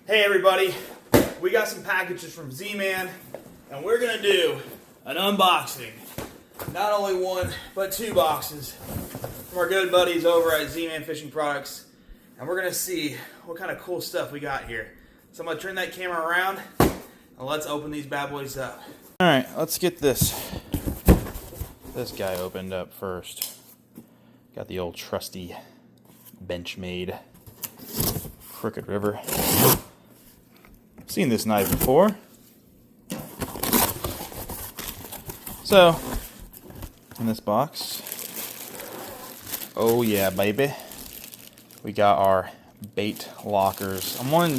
Hey everybody, we got some packages from Z-Man, and we're going to do an unboxing. Not only one, but two boxes from our good buddies over at Z-Man Fishing Products. And we're going to see what kind of cool stuff we got here. So I'm going to turn that camera around, and let's open these bad boys up. Alright, let's get this guy opened up first. Got the old trusty Benchmade Crooked River. Seen this knife before. So, in this box, oh yeah, baby, we got our bait lockers. I'm wanting,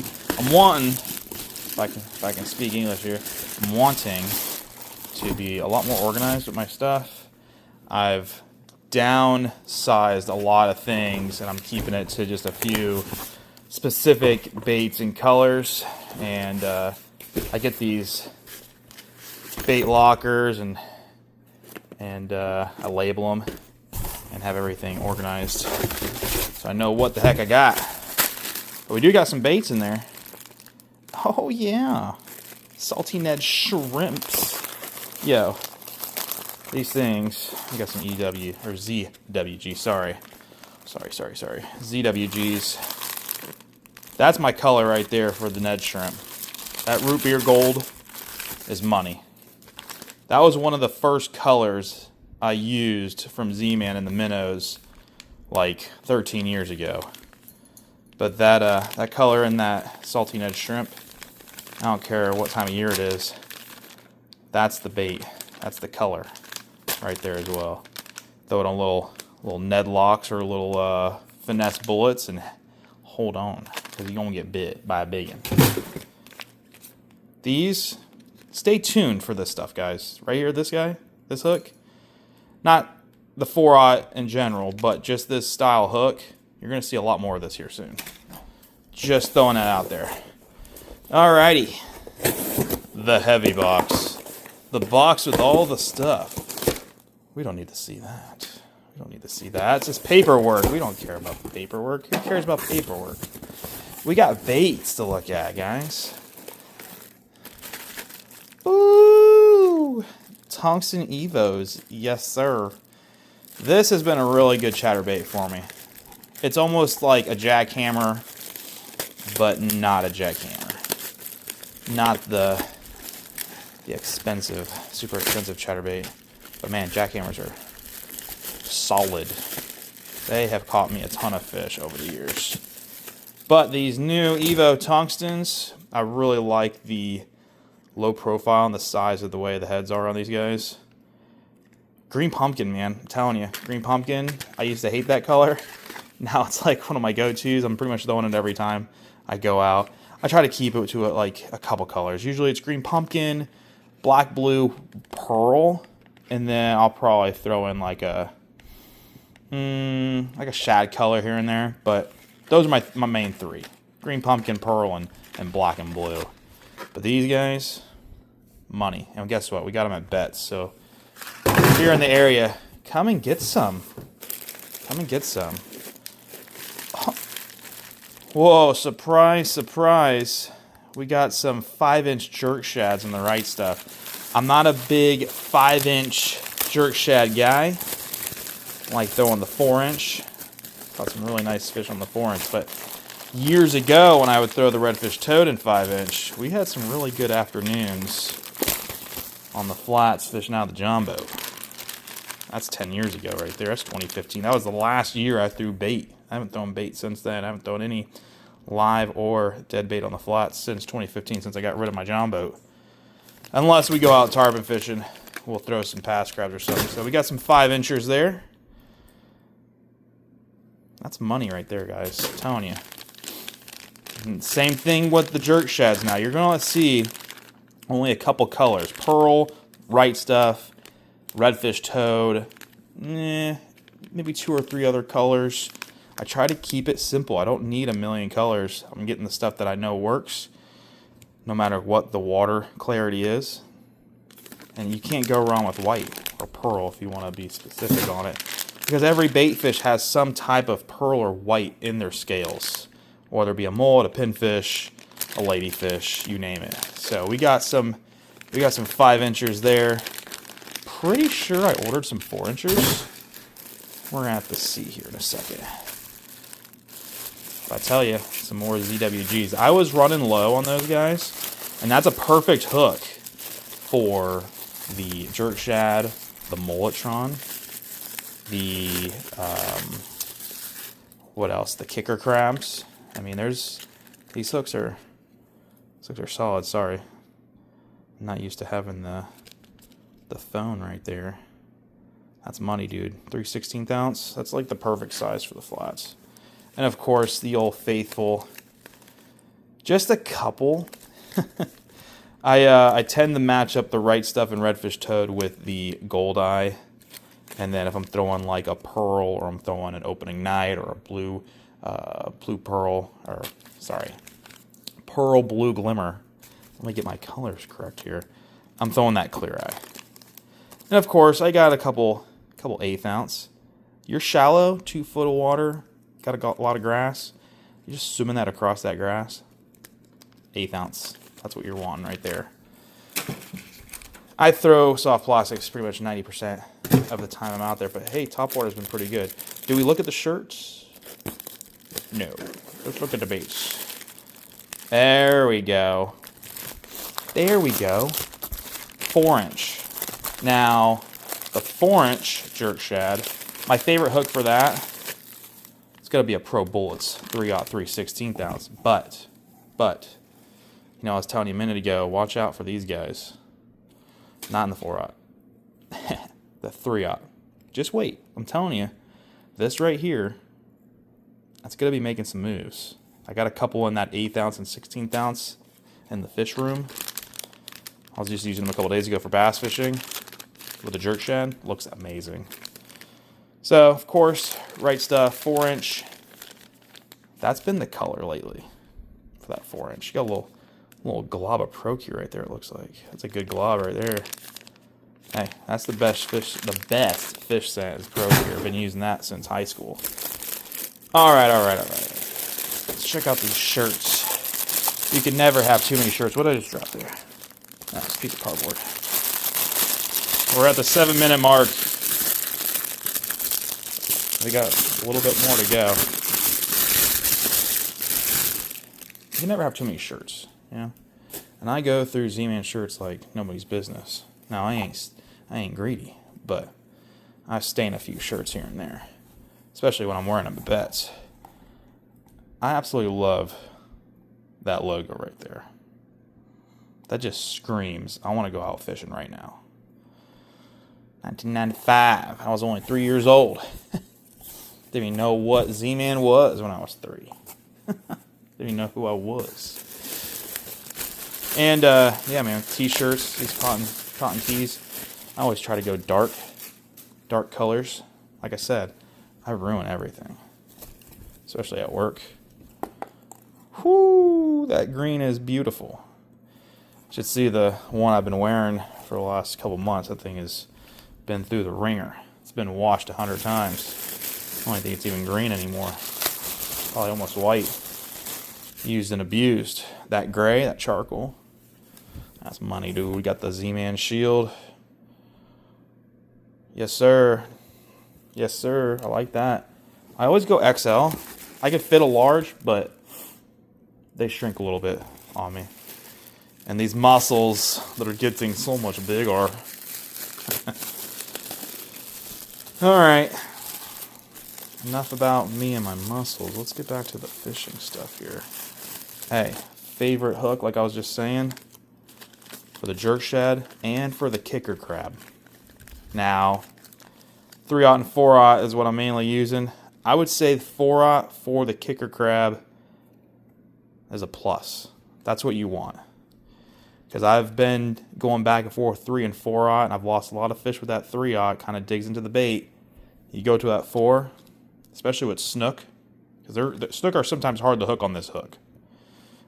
if I can speak English here, I'm wanting to be a lot more organized with my stuff. I've downsized a lot of things, and I'm keeping it to just a few specific baits and colors. And I get these bait lockers, and I label them and have everything organized so I know what the heck I got. But we do got some baits in there. Oh yeah, salty Ned shrimps. Yo, these things. We got some EW or ZWG. Sorry. ZWGs. That's my color right there for the Ned shrimp. That root beer gold is money. That was one of the first colors I used from Z-Man in the minnows like 13 years ago. But that color in that salty Ned shrimp, I don't care what time of year it is, that's the bait. That's the color right there as well. Throw it on little Ned locks or little finesse bullets and hold on, because you're going to get bit by a big one. These, stay tuned for this stuff, guys. Right here, this guy, this hook. Not the 4-aught in general, but just this style hook. You're going to see a lot more of this here soon. Just throwing that out there. Alrighty. The heavy box. The box with all the stuff. We don't need to see that. We don't need to see that. It's just paperwork. We don't care about the paperwork. Who cares about paperwork? We got baits to look at, guys. Ooh! Tungsten Evos. Yes, sir. This has been a really good chatterbait for me. It's almost like a jackhammer, but not a jackhammer. Not the expensive, super expensive chatterbait. But man, jackhammers are solid. They have caught me a ton of fish over the years. But these new Evo tungstens, I really like the low profile and the size of the way the heads are on these guys. Green pumpkin, man. I'm telling you, green pumpkin. I used to hate that color. Now it's like one of my go-tos. I'm pretty much throwing it every time I go out. I try to keep it to like a couple colors. Usually it's green pumpkin, black, blue, pearl, and then I'll probably throw in like a shad color here and there. But those are my main three: green pumpkin, pearl, and black and blue. But these guys, money. And guess what? We got them at Bets. So if you're in the area, come and get some. Come and get some. Oh. Whoa, surprise, surprise. We got some 5-inch jerk shads in the right stuff. I'm not a big 5-inch jerk shad guy. I like throwing the 4-inch. Caught some really nice fish on the 4-inch. But years ago, when I would throw the redfish toad in 5-inch, we had some really good afternoons on the flats fishing out of the John boat. That's 10 years ago right there. That's 2015. That was the last year I threw bait. I haven't thrown bait since then. I haven't thrown any live or dead bait on the flats since 2015, since I got rid of my John boat. Unless we go out tarpon fishing, we'll throw some past crabs or something. So we got some 5-inchers there. That's money right there, guys. I'm telling you. And same thing with the jerk shads now. You're going to see only a couple colors. Pearl, right stuff, redfish toad, maybe 2 or 3 other colors. I try to keep it simple. I don't need a million colors. I'm getting the stuff that I know works, no matter what the water clarity is. And you can't go wrong with white or pearl if you want to be specific on it. Because every bait fish has some type of pearl or white in their scales. Whether it be a mullet, a pinfish, a ladyfish, you name it. So we got some 5-inchers there. Pretty sure I ordered some 4-inchers. We're gonna have to see here in a second. But I tell you, some more ZWGs. I was running low on those guys, and that's a perfect hook for the jerk shad, the mulletron, the what else? The kicker crabs. I mean, these hooks are solid. Sorry, I'm not used to having the phone right there. That's money, dude. 3/16 ounce. That's like the perfect size for the flats. And of course, the old faithful. Just a couple. I tend to match up the right stuff in redfish toad with the gold eye. And then if I'm throwing like a pearl, or I'm throwing an opening night, or a blue pearl, or sorry, pearl blue glimmer. Let me get my colors correct here. I'm throwing that clear eye. And of course, I got a couple 1/8 ounce. You're shallow, 2 foot of water, got a lot of grass. You're just swimming that across that grass. 1/8 ounce. That's what you're wanting right there. I throw soft plastics pretty much 90% of the time I'm out there, but hey, topwater's been pretty good. Do we look at the shirts? No. Let's look at the baits. There we go. There we go. 4-inch. Now, the 4-inch jerk shad, my favorite hook for that, it's going to be a Pro Bullets 3/3/16 ounce. But, you know, I was telling you a minute ago, watch out for these guys. Not in the 4/0. The 3/0. Just wait. I'm telling you, this right here, that's going to be making some moves. I got a couple in that 1/8 ounce and 1/16 ounce in the fish room. I was just using them a couple days ago for bass fishing with a jerk shad. Looks amazing. So, of course, right stuff, 4-inch. That's been the color lately for that 4-inch. You got a little glob of Procure right there, it looks like. That's a good glob right there. Hey, that's the best fish scent is Procure. I've been using that since high school. All right. Let's check out these shirts. You can never have too many shirts. What did I just drop there? Oh, it's a piece of cardboard. We're at the 7-minute mark. We got a little bit more to go. You can never have too many shirts, you know? And I go through Z-Man shirts like nobody's business. Now, I ain't greedy, but I stain a few shirts here and there, especially when I'm wearing them at bets. I absolutely love that logo right there. That just screams, I want to go out fishing right now. 1995. I was only 3 years old. Didn't even know what Z-Man was when I was 3. Didn't even know who I was. And, yeah, man, t-shirts, these cotton tees. I always try to go dark colors. Like I said, I ruin everything, especially at work. Whoo, that green is beautiful. You should see the one I've been wearing for the last couple months. That thing has been through the ringer. It's been washed 100 times. I don't think it's even green anymore. Probably almost white. Used and abused. That gray, that charcoal. That's money, dude. We got the Z-Man shield. Yes, sir. Yes, sir. I like that. I always go XL. I could fit a large, but they shrink a little bit on me. And these muscles that are getting so much bigger. Alright. Enough about me and my muscles. Let's get back to the fishing stuff here. Hey, favorite hook, like I was just saying, for the jerk shad and for the kicker crab. Now, 3/0 and 4/0 is what I'm mainly using. I would say 4/0 for the kicker crab is a plus. That's what you want. Because I've been going back and forth 3 and 4/0, and I've lost a lot of fish with that 3/0. It kind of digs into the bait. You go to that 4, especially with snook, because snook are sometimes hard to hook on this hook.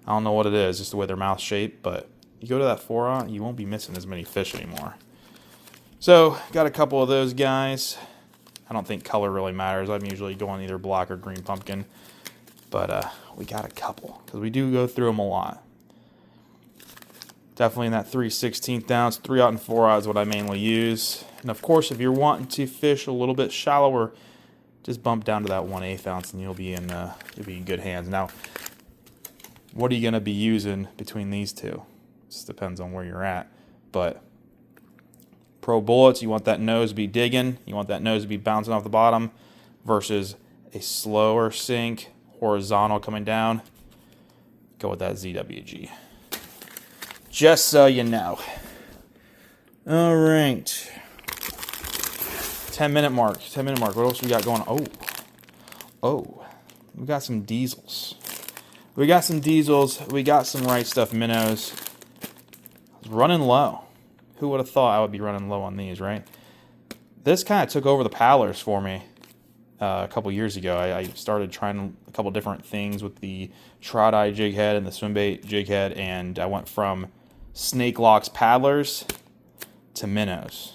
I don't know what it is, just the way their mouth's shaped, but you go to that 4/0, you won't be missing as many fish anymore. So, got a couple of those guys. I don't think color really matters. I'm usually going either black or green pumpkin. But we got a couple, because we do go through them a lot. Definitely in that 3/16 ounce, 3/0 and 4/0 is what I mainly use. And of course, if you're wanting to fish a little bit shallower, just bump down to that 1/8 ounce, and you'll be in good hands. Now, what are you going to be using between these two? Just depends on where you're at. But pro bullets, you want that nose to be digging, you want that nose to be bouncing off the bottom, versus a slower sink, horizontal coming down. Go with that ZWG. Just so you know. All right. 10-minute mark. 10-minute mark. What else we got going on? Oh. We got some diesels. We got some some Right Stuff minnows. I was running low. Who would have thought I would be running low on these, right? This kind of took over the paddlers for me a couple years ago. I started trying a couple different things with the trout eye jig head and the swim bait jig head, and I went from snake locks paddlers to minnows.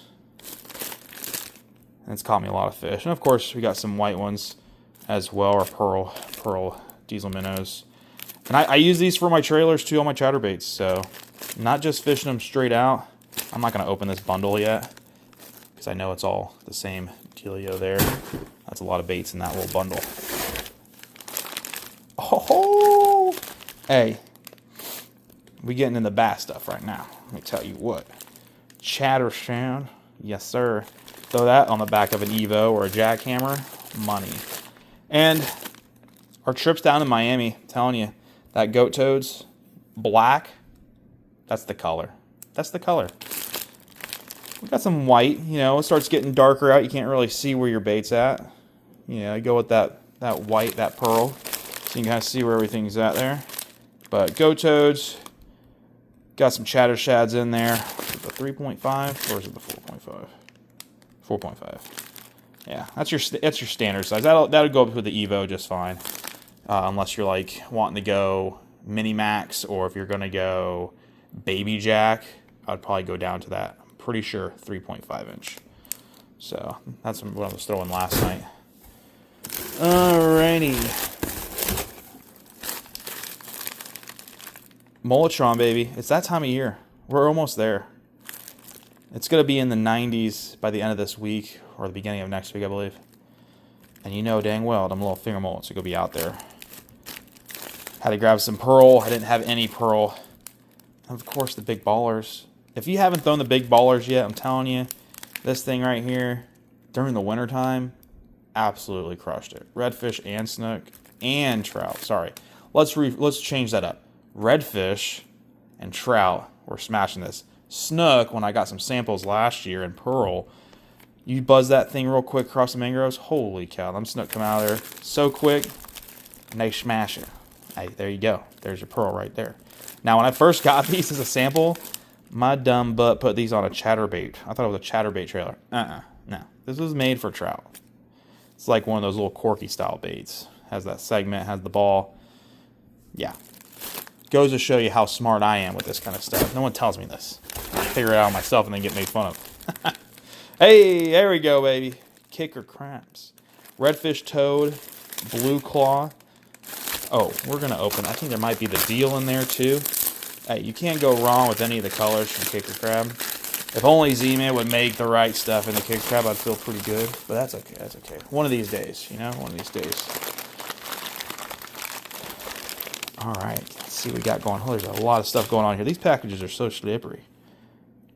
And it's caught me a lot of fish. And of course, we got some white ones as well, or pearl diesel minnows. And I use these for my trailers too on my chatterbaits, so not just fishing them straight out. I'm not going to open this bundle yet because I know it's all the same dealio there. That's a lot of baits in that little bundle. Oh, hey, we getting in the bass stuff right now. Let me tell you what. Chatter sound, yes sir. Throw that on the back of an Evo or a jackhammer, money. And our trips down to Miami, I'm telling you, that goat toads, black, that's the color. That's the color. We got some white, you know, it starts getting darker out. You can't really see where your bait's at. You know, I go with that white, that pearl, so you can kind of see where everything's at there. But goat toads, got some chatter shads in there. Is it the 3.5 or is it the 4.5? 4.5. Yeah, that's your standard size. That'll go up with the Evo just fine, unless you're like wanting to go mini max, or if you're gonna go baby jack, I'd probably go down to that. I'm pretty sure 3.5 inch. So that's what I was throwing last night. Alrighty. Mulletron, baby. It's that time of year. We're almost there. It's going to be in the 90s by the end of this week, or the beginning of next week, I believe. And you know dang well them little finger mullets are going to be out there. Had to grab some pearl. I didn't have any pearl. And of course, the big ballers. If you haven't thrown the big ballers yet, I'm telling you, this thing right here, during the wintertime, absolutely crushed it. Redfish and snook and trout. Sorry. Let's change that up. Redfish and trout were smashing this. Snook, when I got some samples last year, and pearl, you buzz that thing real quick across the mangroves. Holy cow, them snook come out of there so quick, and they smash it. Hey, there you go. There's your pearl right there. Now, when I first got these as a sample, my dumb butt put these on a chatterbait. I thought it was a chatterbait trailer. No. This was made for trout. It's like one of those little corky style baits. Has that segment, has the ball. Yeah. Goes to show you how smart I am with this kind of stuff. No one tells me this. I figure it out myself and then get made fun of. Hey, there we go, baby. Kicker crabs. Redfish toad, blue claw. Oh, we're going to open. I think there might be the deal in there too. Hey, you can't go wrong with any of the colors from kicker crab. If only Z-Man would make the right stuff in the kicker crab, I'd feel pretty good. But that's okay. That's okay. One of these days, you know? One of these days. All right. Let's see what we got going. Oh, there's a lot of stuff going on here. These packages are so slippery.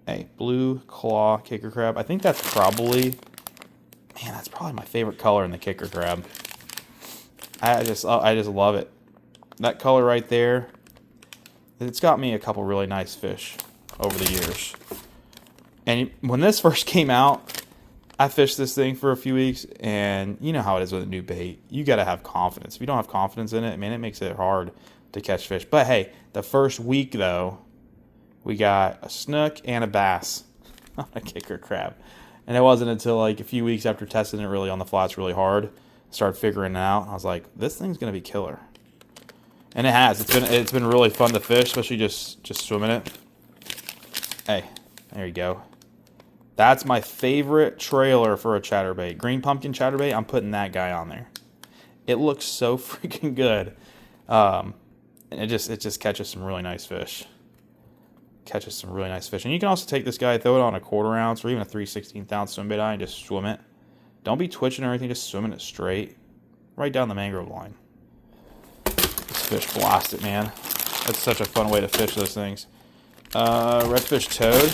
Hey, blue claw kicker crab. I think that's probably... Man, that's probably my favorite color in the kicker crab. I just love it. That color right there. It's got me a couple really nice fish over the years. And when this first came out, I fished this thing for a few weeks, and you know how it is with a new bait. You got to have confidence. If you don't have confidence in it, man, it makes it hard to catch fish. But hey, the first week, though, we got a snook and a bass on a kicker crab. And it wasn't until like a few weeks after testing it really on the flats really hard, I started figuring it out. I was like, this thing's going to be killer. And it has. It's been really fun to fish, especially just swimming it. Hey, there you go. That's my favorite trailer for a chatterbait. Green pumpkin chatterbait, I'm putting that guy on there. It looks so freaking good. And it just catches some really nice fish. catches some really nice fish. And you can also take this guy, throw it on a 1/4 ounce or even a 3/16 ounce swim bait eye and just swim it. Don't be twitching or anything, just swimming it straight. Right down the mangrove line. This fish blast it, man. That's such a fun way to fish those things. Redfish toad.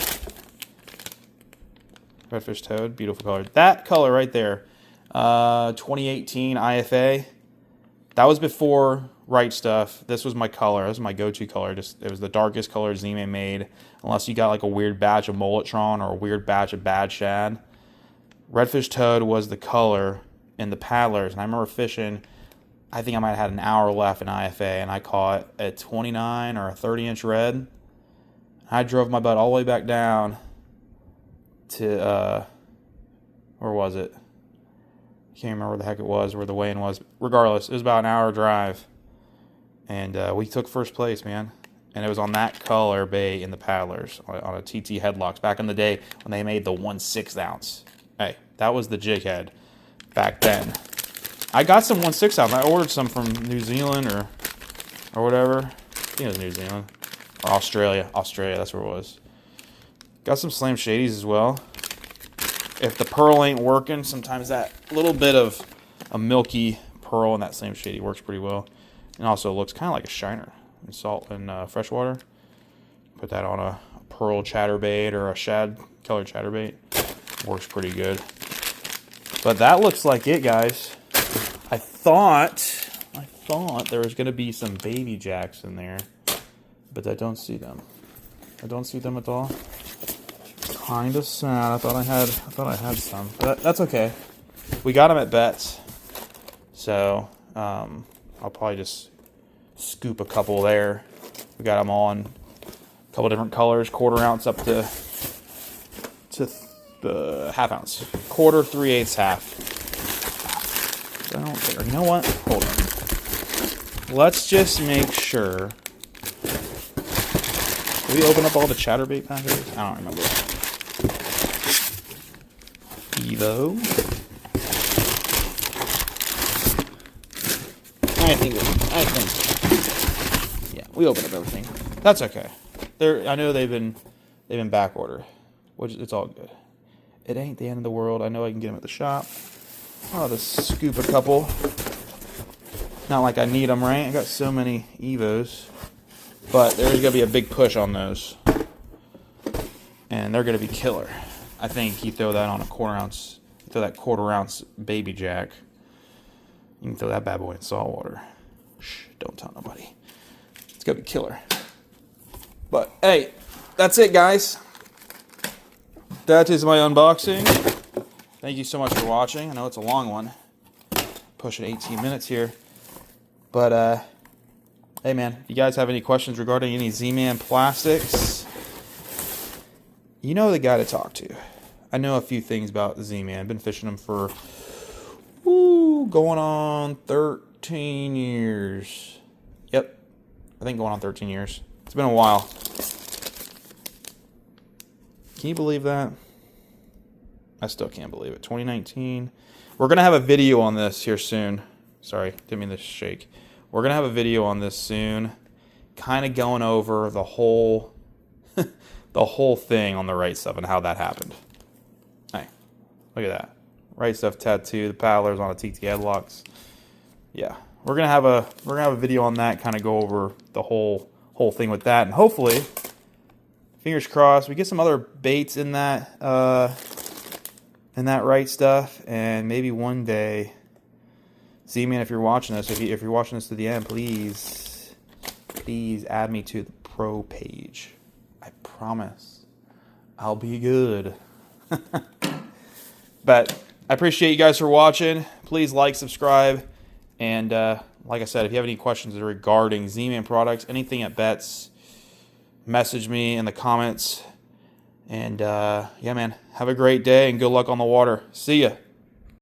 Redfish toad, beautiful color. That color right there, 2018 IFA. That was before Right Stuff. This was my color. This was my go-to color. It was the darkest color Z-Man made, unless you got like a weird batch of Mulletron or a weird batch of Bad Shad. Redfish toad was the color in the paddlers, and I remember fishing. I think I might have had an hour left in IFA, and I caught a 29 or a 30-inch red. I drove my butt all the way back down to, where was it? I can't remember where the heck it was, where the weigh-in was. Regardless, it was about an hour drive. And we took first place, man. And it was on that color bait in the paddlers, on a TT headlocks, back in the day when they made the 1/6 ounce. Hey, that was the jig head back then. I got some 1/6 ounce. I ordered some from New Zealand or whatever. I think it was New Zealand. Or Australia. Australia, that's where it was. Got some Slam Shadies as well. If the pearl ain't working, sometimes that little bit of a milky pearl in that Slam Shady works pretty well. And also looks kind of like a shiner in salt and freshwater. Put that on a pearl chatterbait or a shad color chatterbait. Works pretty good. But that looks like it, guys. I thought there was going to be some baby jacks in there. But I don't see them. I don't see them at all. Kind of sad. I thought I had some. But that's okay. We got them at Bets. So, I'll probably just scoop a couple there. We got them all in a couple different colors, 1/4 ounce up to 1/2 ounce, 1/4, 3/8, half. I don't care. You know what? Hold on. Let's just make sure. Did we open up all the chatterbait packages? I don't remember. Evo. I think. Yeah, we opened up everything. That's okay. I know they've been back ordered, which it's all good. It ain't the end of the world. I know I can get them at the shop. I'll just scoop a couple. Not like I need them, right? I got so many Evos, but there's gonna be a big push on those, and they're gonna be killer. I think you throw that on a 1/4 ounce. You throw that 1/4 ounce baby jack. You can throw that bad boy in salt water. Shh, don't tell nobody. It's gonna be killer. But hey, that's it, guys. That is my unboxing. Thank you so much for watching. I know it's a long one. Pushing 18 minutes here. But hey man, if you guys have any questions regarding any Z-Man plastics, you know the guy to talk to. I know a few things about Z-Man. I've been fishing them for going on 13 years. Yep. I think going on 13 years. It's been a while. Can you believe that? I still can't believe it. 2019. We're going to have a video on this here soon. Sorry, didn't mean to shake. We're going to have a video on this soon. Kind of going over the whole the whole thing on the Right Stuff and how that happened. Hey, look at that. Right Stuff tattoo, the paddlers on a TT headlocks. Yeah, we're gonna have a video on that, kind of go over the whole thing with that, and hopefully, fingers crossed, we get some other baits in that Right Stuff, and maybe one day, Z-Man, if you're watching this, if you're watching this to the end, please add me to the pro page. I promise, I'll be good. But I appreciate you guys for watching. Please like, subscribe, and like I said, if you have any questions regarding Z-Man products, anything at Bets, message me in the comments. And yeah, man, have a great day and good luck on the water. See ya.